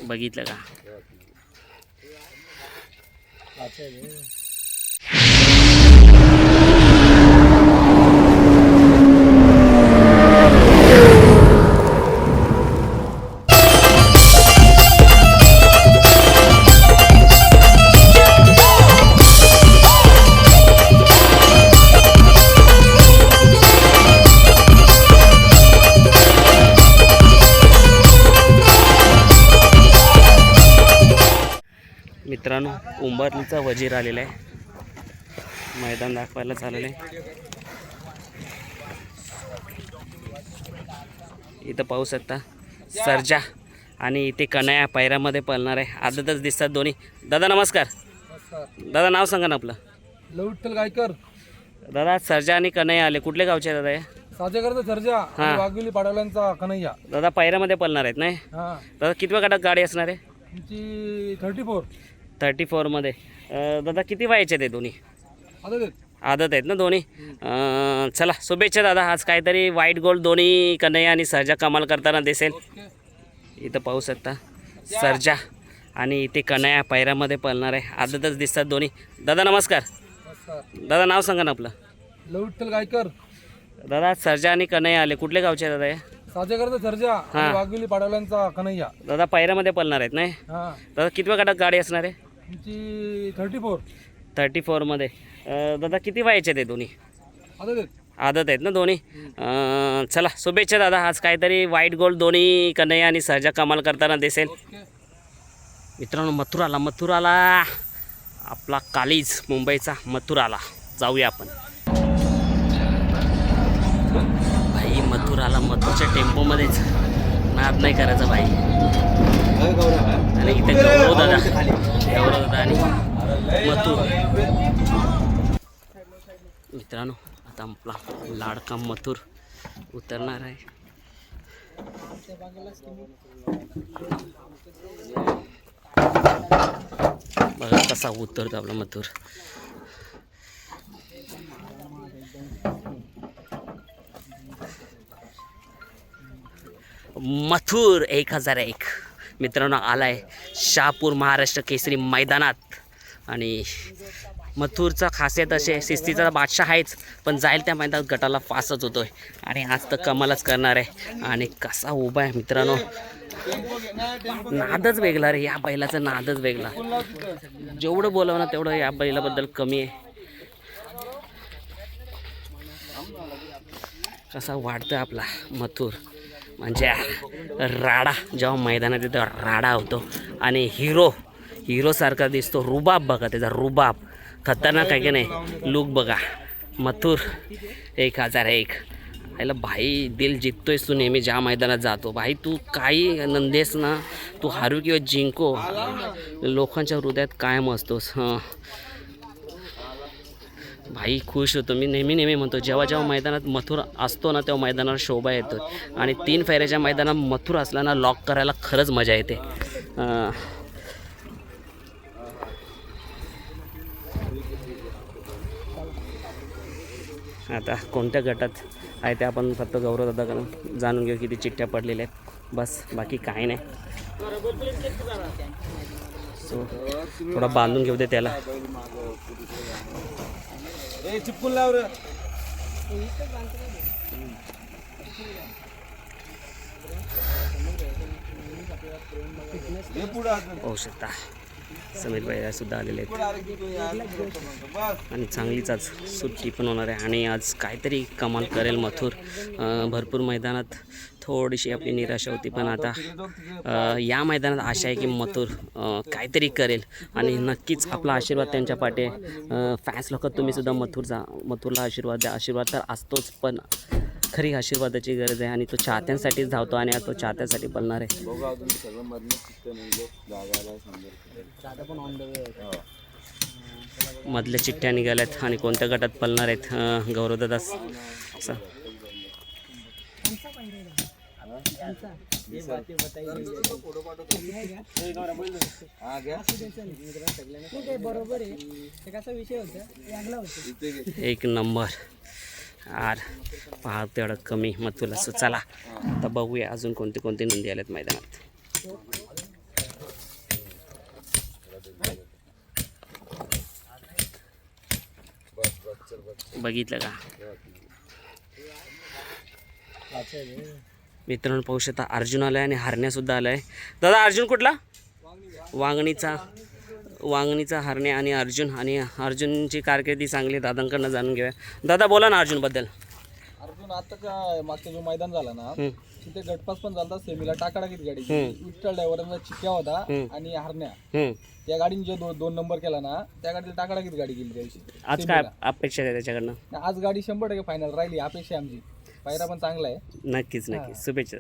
बघितलं का? मित्रांनो, उंबरलीचा वजीर आलेला आहे, मैदान दाखवायला चाललेलं आहे. इथं पाहू शकता सर्जा आणि इथे कन्हैया पैरामध्ये पळणार आहे. आदतच दिसतात दोन्ही. दादा नमस्कार. दादा नाव सांगा ना आपलं. विठ्ठल गायकर. दादा सर्जा आणि कन्हैया आले, कुठल्या गावचे दादा हे? साजेकरचा सर्जा आणि वाघिली पाडवल्यांचा कन्हैया. दादा पैरामध्ये पळणार आहेत नाही? दादा कितव्या गटात गाडी असणार आहे? तुमची 34 मध्ये. दादा किती वयाचे ते दोन्ही? आदत आहेत ना दोन्ही? चला शुभेच्छा दादा. आज काहीतरी व्हाईट गोल्ड दोन्ही कन्हैया आणि सर्जा कमाल करताना दिसेल. इथं पाहू शकता सर्जा आणि इथे कन्हैया पैरामध्ये पळणार आहे. आदतच दिसतात दोन्ही. दादा नमस्कार. दादा नाव सांगा ना आपलं. विठ्ठल गायकर. दादा सर्जा आणि कन्हैया आले, कुठल्या गावचे दादा हे? साजेकरचा सर्जा आणि वाघिली पाडवल्यांचा कन्हैया. दादा पैरामध्ये पळणार आहेत नाही? दादा कितव्या गटात गाडी असणार आहे? तुमची 34 मध्ये. दादा किती वयाचे ते दोन्ही? आदत आहेत ना दोन्ही? चला शुभेच्छा दादा. आज काहीतरी व्हाईट गोल्ड दोन्ही कन्हैया आणि सर्जा कमाल करताना दिसेल. मित्रांनो, मथुराला आपला कालीज मुंबईचा मथुराला जाऊया आपण. भाई मथुरच्या टेम्पोमध्येच नाद नाही करायचा भाई. आणि इथे गौरव दादा आणि मथुर. मित्रांनो, आता आपला लाडका मथुर उतरणार आहे. बघा कसा उतरतो आपला मथुर. मथुर 1001 मित्रांनो आलाय शहापूर महाराष्ट्र केसरी मैदानात. आणि मथुरचा खासियत असे शिस्तीचा बादशाह आहेच, पण जाईल त्या मैदानात गटाला फासच होतोय. आणि आज तर कमालच करणार आहे. आणि कसा उभा आहे मित्रांनो, नादच वेगळा रे या बैलाचा, नादच वेगळा. जेवढं बोलावं ना तेवढं या बैलाबद्दल कमी आहे. कसा वाढतोय आपला मथुर, म्हणजे राडा जेव्हा मैदानात येतो राडा होतो. आणि हिरोसारखा दिसतो. रुबाब बघा त्याचा, रुबाब खतरनाक आहे की नाही. लुक बघा. मथुर 1001. याला भाई दिल जिंकतोयस तू नेहमी ज्या मैदानात जातो. भाई तू काही नंदेस ना, तू हारू किंवा जिंको लोकांच्या हृदयात कायम असतोस. भाई खुश होतो मी. नेहमी म्हणतो जेव्हा मैदानात मथुर असतो ना तेव्हा मैदानाला शोभा येतो. आणि 3 फेऱ्याच्या मैदानात मथुर असला ना लॉक करायला खरंच मजा येते. आता कोणत्या गटात आहे ते आपण फक्त गौरव दादाकडून जाणून घेऊ. किती चिठ्ठ्या पडलेल्या आहेत बस, बाकी काही नाही. सो थोडा बांधून घेऊ दे त्याला. चिपकून लाव रे. होऊ शकता समीर भाई सुद्धा आलेले आहेत. आणि चांगलीच आज सुट्टी पण होणार आहे. आणि आज काहीतरी कमाल करेल मथुर. भरपूर मैदानात थोडीशी आपली निराशा होती, पण आता या मैदानात आशा आहे की मथुर काहीतरी करेल. आणि नक्कीच आपला आशीर्वाद त्यांच्या पाठी. फॅन्स लोक तुम्हीसुद्धा मथुरला आशीर्वाद द्या. आशीर्वाद तर असतोच, पण खरी आशीर्वादाची गरज आहे. आणि तो चाहत्यांसाठीच धावतो आणि तो चाहत्यांसाठी पळणार आहे. मधल्या चिठ्ठ्या निघाल्यात आणि कोणत्या गटात पळणार आहेत गौरवदादा. एक नंबर यार, पहा तेवढं कमी मग तुला. चला आता बघूया अजून कोणते नंदी आलेत मैदानात. बघितलं का मित्रांनो, पाहू शकता अर्जुन आलाय आणि हरण्यासुद्धा आलाय. दादा अर्जुन कुठला? वांगणीचा हरणे आणि अर्जुनची कारकिर्दी चांगली दादांकडनं जाणून घेऊया. दादा बोला ना अर्जुनबद्दल. अर्जुन आता मागचं जो मैदान झाला ना तिथे गटपास पण झाला, सेमीला टाकाटाकीत गाडी विठ्ठल ड्रायव्हरांचा चिक्या होता आणि हरण्या त्या गाडीने जे दोन नंबर केला ना त्या गाडीला टाकाटाकीत गाडी गेली त्या दिवशी. आज काय अपेक्षा आहे त्याच्याकडनं? आज गाडी 100% फायनल राहिली, अपेक्षा आमची. पायरा पण चांगला आहे. नक्कीच शुभेच्छा.